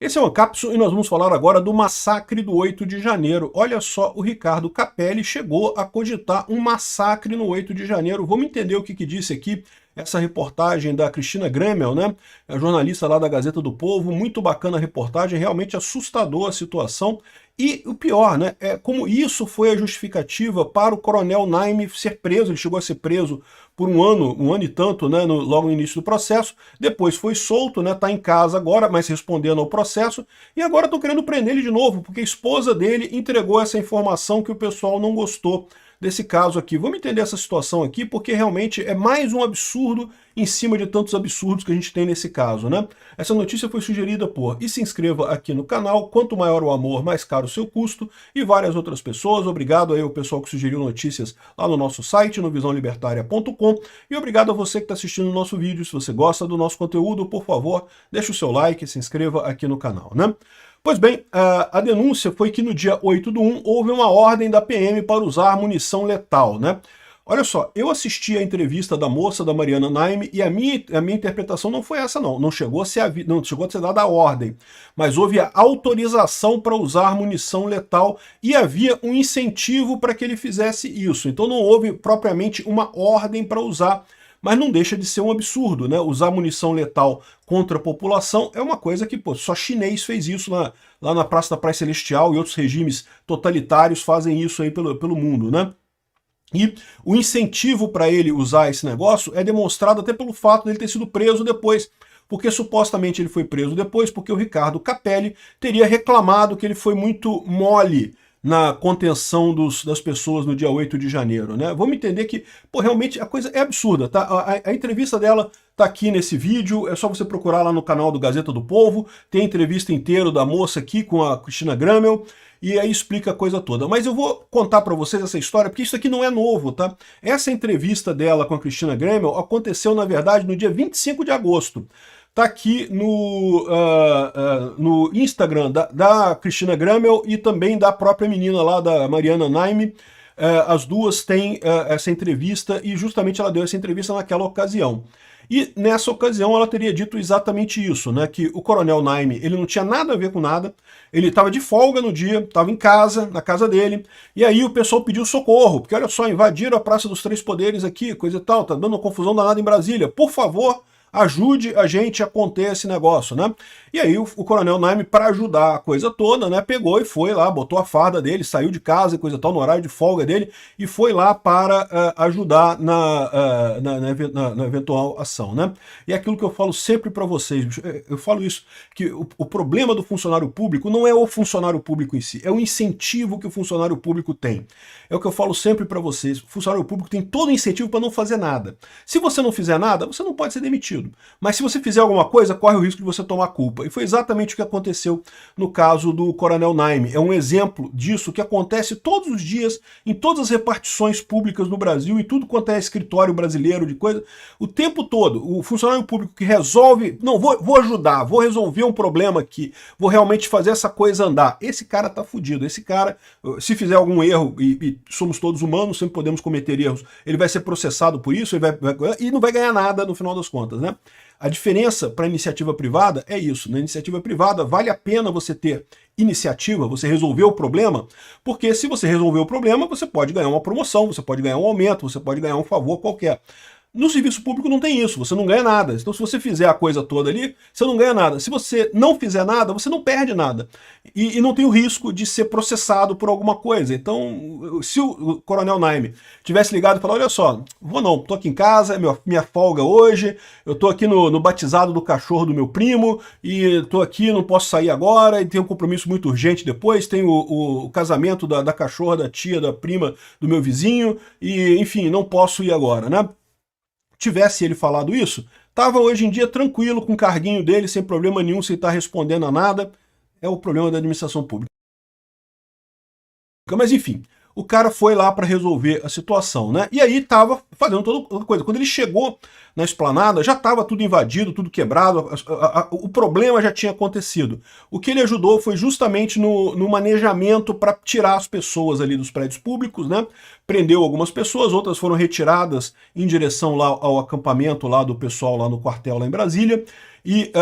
Esse é o Ancapso e nós vamos falar agora do massacre do 8 de janeiro. Olha só, o Ricardo Capelli chegou a cogitar um massacre no 8 de janeiro. Vamos entender o que disse aqui essa reportagem da Cristina Gremel, né? A jornalista lá da Gazeta do Povo. Muito bacana a reportagem, realmente assustador a situação. E o pior, né, é como isso foi a justificativa para o Coronel Naime ser preso. Ele chegou a ser preso por um ano e tanto, né, logo no início do processo. Depois foi solto, né, tá em casa agora, mas respondendo ao processo. E agora estão querendo prender ele de novo, porque a esposa dele entregou essa informação que o pessoal não gostou desse caso aqui. Vamos entender essa situação aqui, porque realmente é mais um absurdo em cima de tantos absurdos que a gente tem nesse caso, né? Essa notícia foi sugerida por E se inscreva aqui no canal, quanto maior o amor, mais caro o seu custo, e várias outras pessoas. Obrigado aí ao pessoal que sugeriu notícias lá no nosso site, no visãolibertaria.com, e obrigado a você que está assistindo o nosso vídeo. Se você gosta do nosso conteúdo, por favor, deixe o seu like e se inscreva aqui no canal, né? Pois bem, a denúncia foi que no dia 8/1 houve uma ordem da PM para usar munição letal, né? Olha só, eu assisti a entrevista da moça, da Mariana Naime, e a minha interpretação não foi essa não, não chegou a ser dada a ordem, mas houve a autorização para usar munição letal e havia um incentivo para que ele fizesse isso, então não houve propriamente uma ordem para usar. Mas não deixa de ser um absurdo, né? Usar munição letal contra a população é uma coisa que, pô, só chinês fez isso lá na Praça da Praia Celestial, e outros regimes totalitários fazem isso aí pelo mundo, né? E o incentivo para ele usar esse negócio é demonstrado até pelo fato dele ter sido preso depois, porque supostamente ele foi preso depois porque o Ricardo Capelli teria reclamado que ele foi muito mole na contenção das pessoas no dia 8 de janeiro, né? Vamos entender que, pô, realmente a coisa é absurda, tá? A entrevista dela tá aqui nesse vídeo, é só você procurar lá no canal do Gazeta do Povo, tem a entrevista inteira da moça aqui com a Cristina Gremel, e aí explica a coisa toda. Mas eu vou contar para vocês essa história, porque isso aqui não é novo, tá? Essa entrevista dela com a Cristina Gremel aconteceu, na verdade, no dia 25 de agosto. Tá aqui no Instagram da Cristina Gremel e também da própria menina lá, da Mariana Naime. As duas têm essa entrevista e justamente ela deu essa entrevista naquela ocasião. E nessa ocasião ela teria dito exatamente isso, né, que o Coronel Naime, ele não tinha nada a ver com nada, ele estava de folga no dia, estava em casa, na casa dele, e aí o pessoal pediu socorro, porque olha só, invadiram a Praça dos Três Poderes aqui, coisa e tal, tá dando uma confusão danada em Brasília, por favor, ajude a gente a conter esse negócio, né? E aí o Coronel Naime, para ajudar a coisa toda, né, pegou e foi lá, botou a farda dele, saiu de casa e coisa e tal, no horário de folga dele, e foi lá para ajudar na eventual ação, né? E é aquilo que eu falo sempre para vocês, eu falo isso, que o problema do funcionário público não é o funcionário público em si, é o incentivo que o funcionário público tem. É o que eu falo sempre para vocês, o funcionário público tem todo o incentivo para não fazer nada. Se você não fizer nada, você não pode ser demitido. Mas se você fizer alguma coisa, corre o risco de você tomar culpa. E foi exatamente o que aconteceu no caso do Coronel Naime. É um exemplo disso que acontece todos os dias, em todas as repartições públicas no Brasil, em tudo quanto é escritório brasileiro de coisa, o tempo todo. O funcionário público que resolve, não, vou ajudar, vou resolver um problema aqui, vou realmente fazer essa coisa andar. Esse cara tá fudido. Esse cara, se fizer algum erro, e somos todos humanos, sempre podemos cometer erros, ele vai ser processado por isso, e não vai ganhar nada no final das contas, né? A diferença para a iniciativa privada é isso. Na iniciativa privada, vale a pena você ter iniciativa, você resolver o problema, porque se você resolver o problema, você pode ganhar uma promoção, você pode ganhar um aumento, você pode ganhar um favor qualquer. No serviço público não tem isso, você não ganha nada. Então se você fizer a coisa toda ali, você não ganha nada. Se você não fizer nada, você não perde nada. E não tem o risco de ser processado por alguma coisa. Então, se o Coronel Naime tivesse ligado e falado, olha só, vou não, tô aqui em casa, é minha folga hoje, eu tô aqui no batizado do cachorro do meu primo, e tô aqui, não posso sair agora, e tem um compromisso muito urgente depois, tem o casamento da cachorra, da tia, da prima do meu vizinho, e enfim, não posso ir agora, né? Tivesse ele falado isso, estava hoje em dia tranquilo com o carguinho dele, sem problema nenhum, sem estar respondendo a nada. É o problema da administração pública. Mas enfim, o cara foi lá para resolver a situação, né? E aí estava fazendo toda a coisa. Quando ele chegou na esplanada, já estava tudo invadido, tudo quebrado, o problema já tinha acontecido. O que ele ajudou foi justamente no manejamento para tirar as pessoas ali dos prédios públicos, né? Prendeu algumas pessoas, outras foram retiradas em direção lá ao acampamento lá do pessoal lá no quartel lá em Brasília. E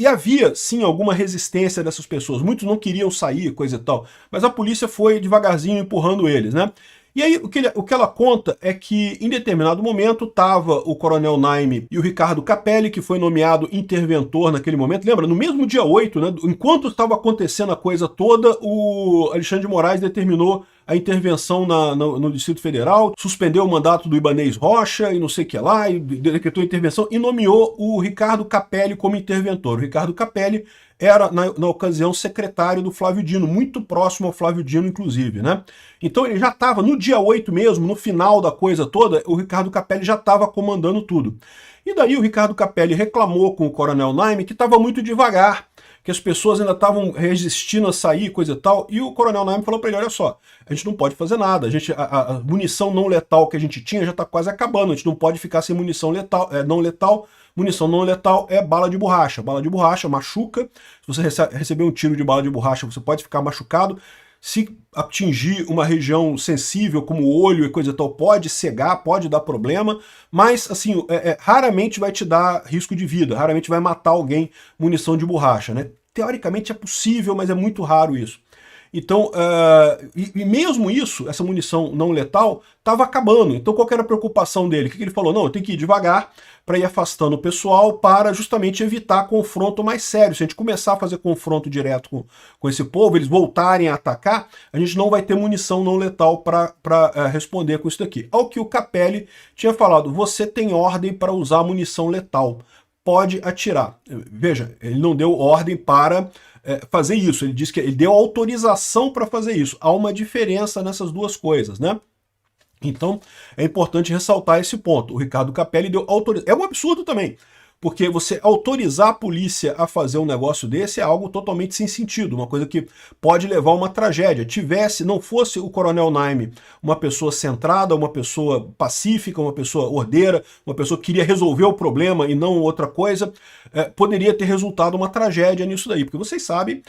havia, sim, alguma resistência dessas pessoas. Muitos não queriam sair, coisa e tal. Mas a polícia foi devagarzinho empurrando eles, né? E aí, o que ela conta é que, em determinado momento, estava o Coronel Naime e o Ricardo Capelli, que foi nomeado interventor naquele momento. Lembra? No mesmo dia 8, né, enquanto estava acontecendo a coisa toda, o Alexandre de Moraes determinou a intervenção no Distrito Federal, suspendeu o mandato do Ibanez Rocha e não sei o que lá, e decretou a intervenção e nomeou o Ricardo Capelli como interventor. O Ricardo Capelli era, na ocasião, secretário do Flávio Dino, muito próximo ao Flávio Dino, inclusive, né? Então ele já estava, no dia 8 mesmo, no final da coisa toda, o Ricardo Capelli já estava comandando tudo. E daí o Ricardo Capelli reclamou com o Coronel Naime que estava muito devagar, que as pessoas ainda estavam resistindo a sair, coisa e tal, e o Coronel Naime falou para ele, olha só, a gente não pode fazer nada, a munição não letal que a gente tinha já está quase acabando, a gente não pode ficar sem munição letal, não letal. Munição não letal é bala de borracha. Bala de borracha machuca. Se você receber um tiro de bala de borracha, você pode ficar machucado. Se atingir uma região sensível, como o olho e coisa e tal, pode cegar, pode dar problema, mas, assim, raramente vai te dar risco de vida, raramente vai matar alguém munição de borracha, né? Teoricamente é possível, mas é muito raro isso. Então, e mesmo isso, essa munição não letal, estava acabando. Então, qual que era a preocupação dele? O que ele falou? Não, eu tenho que ir devagar para ir afastando o pessoal para justamente evitar confronto mais sério. Se a gente começar a fazer confronto direto com esse povo, eles voltarem a atacar, a gente não vai ter munição não letal para responder com isso daqui. Ao que o Capelli tinha falado, você tem ordem para usar munição letal, pode atirar. Veja, ele não deu ordem para fazer isso, ele disse que ele deu autorização para fazer isso. Há uma diferença nessas duas coisas, né? Então, é importante ressaltar esse ponto. O Ricardo Capelli deu autorização. É um absurdo também, porque você autorizar a polícia a fazer um negócio desse é algo totalmente sem sentido, uma coisa que pode levar a uma tragédia. Não fosse o Coronel Naime uma pessoa centrada, uma pessoa pacífica, uma pessoa ordeira, uma pessoa que queria resolver o problema e não outra coisa, poderia ter resultado uma tragédia nisso daí, porque vocês sabem,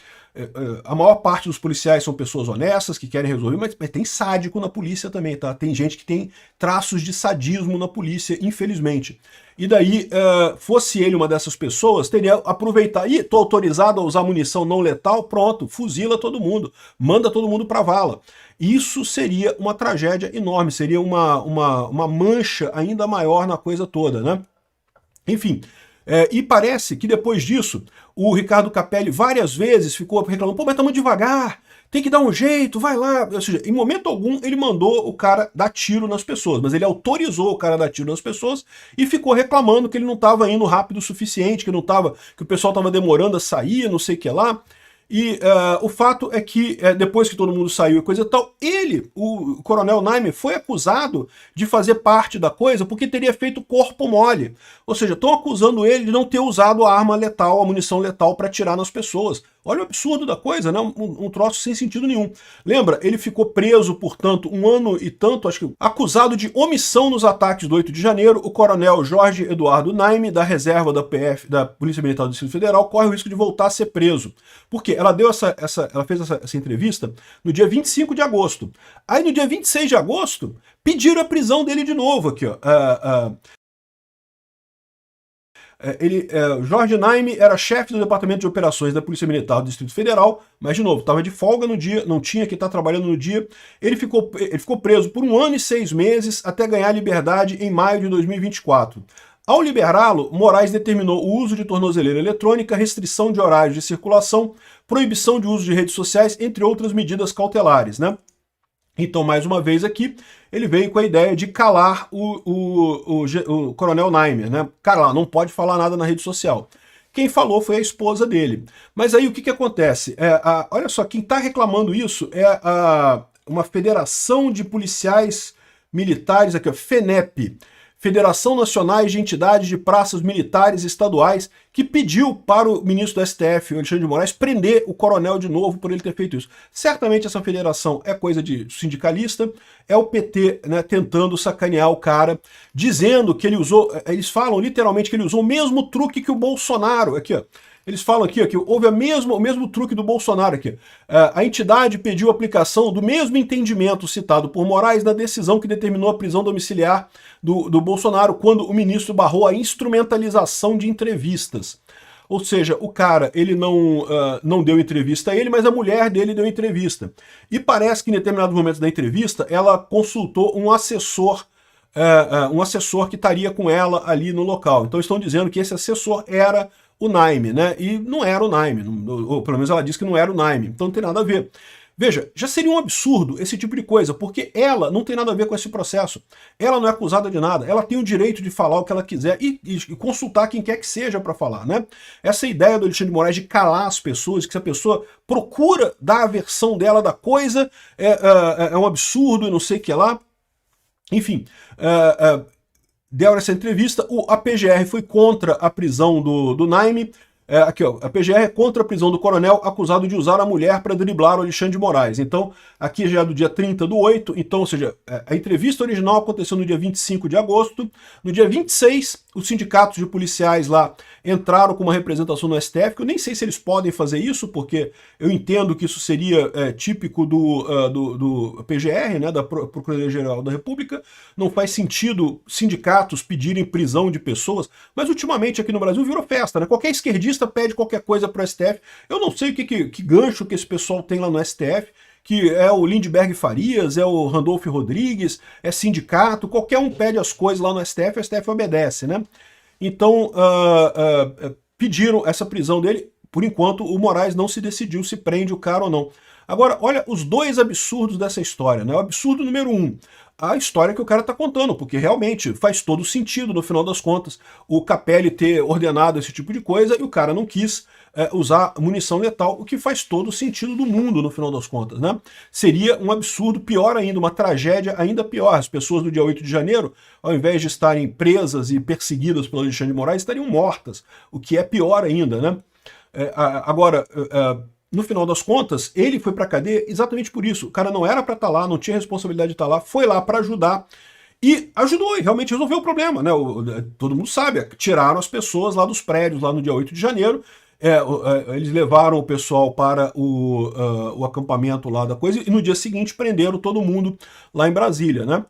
a maior parte dos policiais são pessoas honestas, que querem resolver, mas tem sádico na polícia também, tá? Tem gente que tem traços de sadismo na polícia, infelizmente. E daí, fosse ele uma dessas pessoas, teria aproveitar, tô autorizado a usar munição não letal, pronto, fuzila todo mundo, manda todo mundo pra vala. Isso seria uma tragédia enorme, seria uma mancha ainda maior na coisa toda, né? Enfim, e parece que depois disso, o Ricardo Capelli várias vezes ficou reclamando, pô, mas tá muito devagar, tem que dar um jeito, vai lá. Ou seja, em momento algum ele mandou o cara dar tiro nas pessoas, mas ele autorizou o cara a dar tiro nas pessoas e ficou reclamando que ele não estava indo rápido o suficiente, que o pessoal estava demorando a sair, não sei o que lá. E o fato é que depois que todo mundo saiu e coisa e tal, o Coronel Naime, foi acusado de fazer parte da coisa porque teria feito corpo mole. Ou seja, estão acusando ele de não ter usado a arma letal, a munição letal para atirar nas pessoas. Olha o absurdo da coisa, né? Um troço sem sentido nenhum. Lembra, ele ficou preso, portanto, 1 ano e tanto, acho que, acusado de omissão nos ataques do 8 de janeiro. O coronel Jorge Eduardo Naime, da reserva da PF, da Polícia Militar do Distrito Federal, corre o risco de voltar a ser preso. Por quê? Ela fez essa entrevista no dia 25 de agosto. Aí no dia 26 de agosto, pediram a prisão dele de novo aqui, ó. Jorge Naime era chefe do Departamento de Operações da Polícia Militar do Distrito Federal, mas, de novo, estava de folga no dia, não tinha que estar trabalhando no dia. Ele ficou preso por 1 ano e 6 meses até ganhar liberdade em maio de 2024. Ao liberá-lo, Moraes determinou o uso de tornozeleira eletrônica, restrição de horários de circulação, proibição de uso de redes sociais, entre outras medidas cautelares, né? Então, mais uma vez aqui, ele veio com a ideia de calar o Coronel Naime, né? Cara, não pode falar nada na rede social. Quem falou foi a esposa dele. Mas aí o que acontece? Olha só, quem está reclamando isso é uma federação de policiais militares, aqui, ó, FENEP, Federação Nacional de Entidades de Praças Militares Estaduais, que pediu para o ministro do STF, Alexandre de Moraes, prender o coronel de novo por ele ter feito isso. Certamente essa federação é coisa de sindicalista, é o PT, né, tentando sacanear o cara, dizendo que ele usou, eles falam literalmente que ele usou o mesmo truque que o Bolsonaro, aqui ó, Eles falam aqui ó, que houve o mesmo truque do Bolsonaro aqui. A entidade pediu a aplicação do mesmo entendimento citado por Moraes na decisão que determinou a prisão domiciliar do Bolsonaro, quando o ministro barrou a instrumentalização de entrevistas. Ou seja, o cara, ele não deu entrevista a ele, mas a mulher dele deu entrevista. E parece que em determinados momentos da entrevista, ela consultou um assessor que estaria com ela ali no local. Então estão dizendo que esse assessor era o Naime, né? E não era o Naime, ou pelo menos ela disse que não era o Naime, então não tem nada a ver. Veja, já seria um absurdo esse tipo de coisa, porque ela não tem nada a ver com esse processo. Ela não é acusada de nada, ela tem o direito de falar o que ela quiser e consultar quem quer que seja para falar, né? Essa ideia do Alexandre de Moraes de calar as pessoas, que se a pessoa procura dar a versão dela da coisa, é um absurdo e não sei o que lá. Enfim, deram essa entrevista, a PGR foi contra a prisão do Naime. Aqui, ó, a PGR é contra a prisão do coronel acusado de usar a mulher para driblar o Alexandre de Moraes. Então, aqui já é do dia 30/8, então, ou seja, a entrevista original aconteceu no dia 25 de agosto. No dia 26, os sindicatos de policiais lá entraram com uma representação no STF, que eu nem sei se eles podem fazer isso, porque eu entendo que isso seria típico do PGR, né, da Procuradoria-Geral da República. Não faz sentido sindicatos pedirem prisão de pessoas, mas ultimamente aqui no Brasil virou festa, né? Qualquer esquerdista pede qualquer coisa para o STF. Eu não sei que gancho que esse pessoal tem lá no STF, que é o Lindbergh Farias, é o Randolfo Rodrigues, é sindicato, qualquer um pede as coisas lá no STF, o STF obedece, né? Então, pediram essa prisão dele. Por enquanto, o Moraes não se decidiu se prende o cara ou não. Agora, olha os dois absurdos dessa história, né? O absurdo número 1, a história que o cara está contando, porque realmente faz todo sentido, no final das contas, o Capelli ter ordenado esse tipo de coisa e o cara não quis usar munição letal, o que faz todo o sentido do mundo, no final das contas, né? Seria um absurdo, pior ainda, uma tragédia ainda pior. As pessoas do dia 8 de janeiro, ao invés de estarem presas e perseguidas pelo Alexandre de Moraes, estariam mortas, o que é pior ainda, né? Agora, no final das contas, ele foi pra cadeia exatamente por isso. O cara não era pra estar lá, não tinha responsabilidade de estar lá, foi lá pra ajudar e ajudou, e realmente resolveu o problema, né? Todo mundo sabe, tiraram as pessoas lá dos prédios, lá no dia 8 de janeiro, eles levaram o pessoal para o acampamento lá da coisa, e no dia seguinte prenderam todo mundo lá em Brasília, né?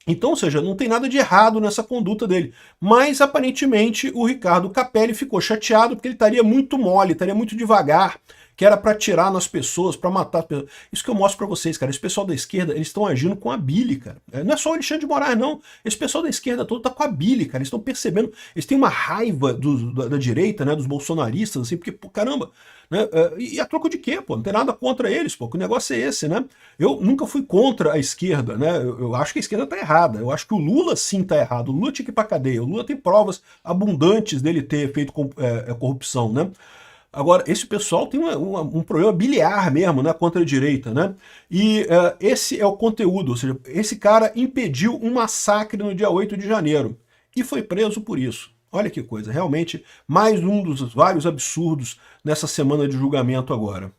Então, ou seja, não tem nada de errado nessa conduta dele. Mas, aparentemente, o Ricardo Capelli ficou chateado porque ele estaria muito mole, estaria muito devagar, que era para atirar nas pessoas, para matar as pessoas. Isso que eu mostro para vocês, cara. Esse pessoal da esquerda, eles estão agindo com a bile, cara. Não é só o Alexandre de Moraes, não. Esse pessoal da esquerda todo tá com a bile, cara. Eles estão percebendo, eles têm uma raiva da direita, né, dos bolsonaristas, assim, porque, pô, caramba, né? E a troco de quê, pô? Não tem nada contra eles, pô. O negócio é esse, né? Eu nunca fui contra a esquerda, né? Eu acho que a esquerda tá errada. Eu acho que o Lula sim tá errado. O Lula tinha que ir pra cadeia. O Lula tem provas abundantes dele ter feito corrupção, né? Agora, esse pessoal tem um problema biliar mesmo, né, contra a direita, né? E esse é o conteúdo, ou seja, esse cara impediu um massacre no dia 8 de janeiro e foi preso por isso. Olha que coisa, realmente mais um dos vários absurdos nessa semana de julgamento agora.